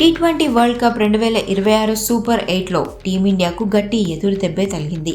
T20 world cup 2026 super 8లో టీమిండియాకు గట్టి ఎదురు దెబ్బే తగిలింది.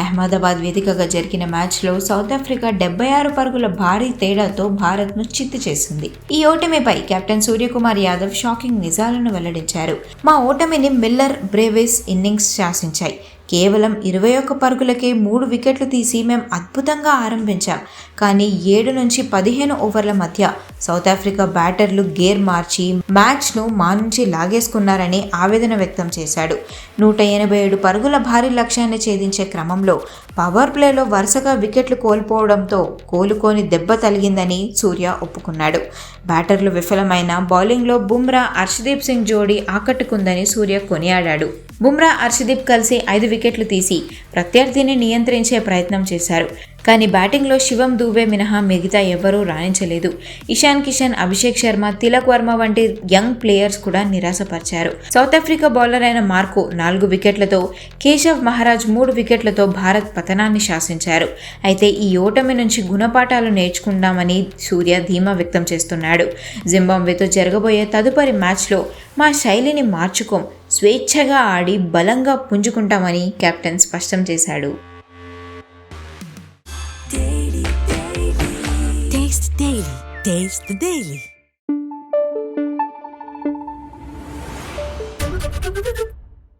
అహ్మదాబాద్ వేదికగా జరిగిన మ్యాచ్లో సౌత్ ఆఫ్రికా 76 పరుగుల భారీ తేడాతో భారత్ను చిత్తు చేసింది. ఈ ఓటమిపై కెప్టెన్ సూర్యకుమార్ యాదవ్ షాకింగ్ నిజాలను వెల్లడించారు. మా ఓటమిని మిల్లర్, బ్రేవిస్ ఇన్నింగ్స్ శాసించాయి. కేవలం 21 పరుగులకే 3 వికెట్లు తీసి మేం అద్భుతంగా ఆరంభించాం. కానీ 7 నుంచి 15 ఓవర్ల మధ్య సౌత్ ఆఫ్రికా బ్యాటర్లు గేర్ మార్చి మ్యాచ్ను మా నుంచి లాగేసుకున్నారని ఆవేదన వ్యక్తం చేశాడు. 187 పరుగుల భారీ లక్ష్యాన్ని ఛేదించే క్రమంలో పవర్ ప్లేలో వరుసగా వికెట్లు కోల్పోవడంతో కోలుకోని దెబ్బ తగిలిందని సూర్య ఒప్పుకున్నాడు. బ్యాటర్లు విఫలమైన బౌలింగ్లో బుమ్రా, హర్షదీప్ సింగ్ జోడీ ఆకట్టుకుందని సూర్య కొనియాడాడు. బుమ్రా, హర్షదీప్ కలిసి 5 వికెట్లు తీసి ప్రత్యర్థిని నియంత్రించే ప్రయత్నం చేశారు. కానీ బ్యాటింగ్లో శివం దూబే మినహా మిగతా ఎవరూ రాణించలేదు. ఇషాన్ కిషన్, అభిషేక్ శర్మ, తిలక్ వర్మ వంటి యంగ్ ప్లేయర్స్ కూడా నిరాశపరిచారు. సౌత్ ఆఫ్రికా బౌలర్ అయిన మార్కో 4 వికెట్లతో, కేశవ్ మహారాజ్ 3 వికెట్లతో భారత్ పతనాన్ని శాసించారు. అయితే ఈ ఓటమి నుంచి గుణపాఠాలు నేర్చుకుందామని సూర్య ధీమా వ్యక్తం చేస్తున్నాడు. జింబాబ్వేతో జరగబోయే తదుపరి మ్యాచ్లో మా శైలిని మార్చుకోం, స్వేచ్ఛగా ఆడి బలంగా పుంజుకుంటామని కెప్టెన్ స్పష్టం చేశాడు. Taste the Daily.